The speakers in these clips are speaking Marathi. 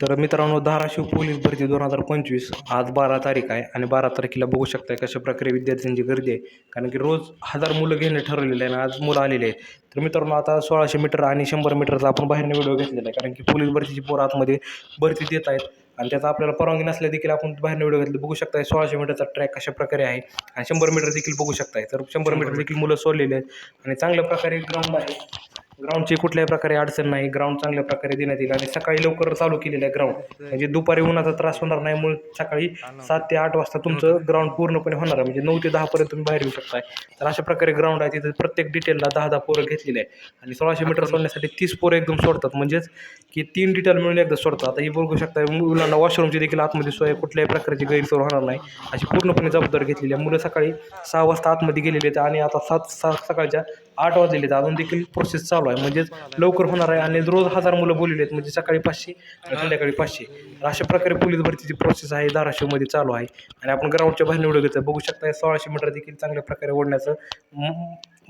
तर मित्रांनो, धाराशिव पोलीस भरती 2025 आज 12 तारीख आहे आणि 12 तारखेला बघू शकताय कशा प्रकारे विद्यार्थ्यांची गर्दी आहे. कारण की रोज 1000 मुलं घेणे ठरवलेलं आहे आणि आज मुलं आलेले आहेत. तर मित्रांनो, आता 1600 मीटर आणि 100 मीटरचा आपण बाहेरने व्हिडिओ घेतलेला आहे. कारण की पोलीस भरतीची पोरं आतमध्ये भरती देत आहेत आणि त्याचा आपल्याला परवानगी नसल्या देखील आपण बाहेरने व्हिडिओ घेतले. बघू शकताय 1600 मीटरचा ट्रॅक कशा प्रकारे आहे आणि 100 मीटर देखील बघू शकताय. तर 100 मीटर देखील मुलं सोडलेले आहेत आणि चांगल्या प्रकारे ग्राउंड आहे. ग्राउंडची कुठल्याही प्रकारे अडचण नाही. ग्राउंड चांगल्या प्रकारे देण्यात येईल आणि सकाळी लवकर चालू केलेलं आहे ग्राउंड. म्हणजे दुपारी उन्हाचा त्रास होणार नाही. मुळे सकाळी 7 ते 8 वाजता तुमचं ग्राउंड पूर्णपणे होणार आहे. म्हणजे 9 ते 10 पर्यंत तुम्ही बाहेर येऊ शकताय. तर अशा प्रकारे ग्राउंड आहे. तिथे प्रत्येक डिटेलला 10-10 पोरं घेतलेले आहे आणि 1600 मीटर सोडण्यासाठी 30 पोरं एकदम सोडतात. म्हणजेच की 3 डिटेल मिळून एकदा सोडतात. आता ही बघू शकता, मुलांना वॉशरूमची देखील आतमध्ये सोय, कुठल्याही प्रकारची गैरसोय होणार नाही अशी पूर्णपणे जबाबदारी घेतलेली आहे. मुलं सकाळी 6 वाजता आतमध्ये गेलेले आहेत आणि आता सकाळच्या 8 वाजलेले आहेत. अजून देखील प्रोसेस चालू आहे. म्हणजेच लवकर होणार आहे आणि रोज 1000 मुलं बोललेली आहेत. म्हणजे सकाळी 500 आणि संध्याकाळी 500. तर अशा प्रकारे पोलीस भरतीची प्रोसेस आहे धाराशिवमध्ये चालू आहे आणि आपण ग्राउंडच्या बाहेर निवडून घेतो. बघू शकता 1600 मीटर देखील चांगल्या प्रकारे ओढण्याचं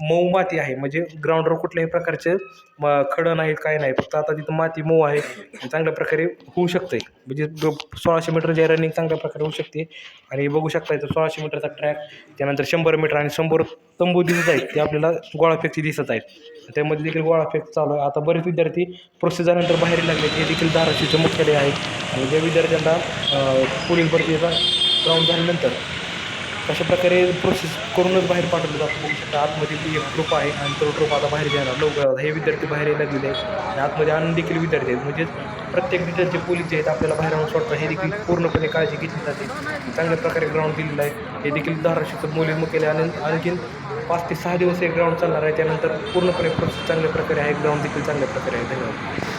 मऊ माती आहे. म्हणजे ग्राउंडवर कुठल्याही प्रकारचे खडं नाहीत, काय नाही. फक्त आता तिथं माती मऊ आहे आणि चांगल्या प्रकारे होऊ शकते. म्हणजे 1600 मीटर जे रनिंग चांगल्या प्रकारे होऊ शकते. आणि बघू शकता इथं 1600 मीटरचा ट्रॅक, त्यानंतर 100 मीटर आणि 100 तंबू दिसत आहेत. ते आपल्याला गोळाफेकची दिसत आहेत. त्यामध्ये देखील गोळाफेक चालू आहे. आता बरेच विद्यार्थी प्रोसेस झाल्यानंतर बाहेर लागले. हे देखील धाराशिवचे मुख्यालय आहे आणि ज्या विद्यार्थ्यांना पोलीस भरतीचा ग्राउंड झाल्यानंतर अशा प्रकारे प्रोसेस करूनच बाहेर पाठवलं जातं. बघू शकता आतमध्ये एक ट्रूप आहे आणि तो ट्रूप आता बाहेर येणार लवकर. हे विद्यार्थी बाहेर यायला लागलेले आहेत आणि आतमध्ये आणून देखील विद्यार्थी आहेत. म्हणजे प्रत्येक डिटेलचे पोलीस जे आहेत आपल्याला बाहेर आणून सोडतात. हे देखील पूर्णपणे काळजी घेतली जाते. चांगल्या प्रकारे ग्राउंड दिलेलं आहे. हे देखील धाराशिवचं पोलीस मुख्यालय आणि आणखीन 5 ते 6 दिवस हे ग्राउंड चालणार आहे. त्यानंतर पूर्णपणे प्रोसेस चांगल्या प्रकारे आहे. ग्राउंड देखील चांगल्या प्रकारे आहे. धन्यवाद.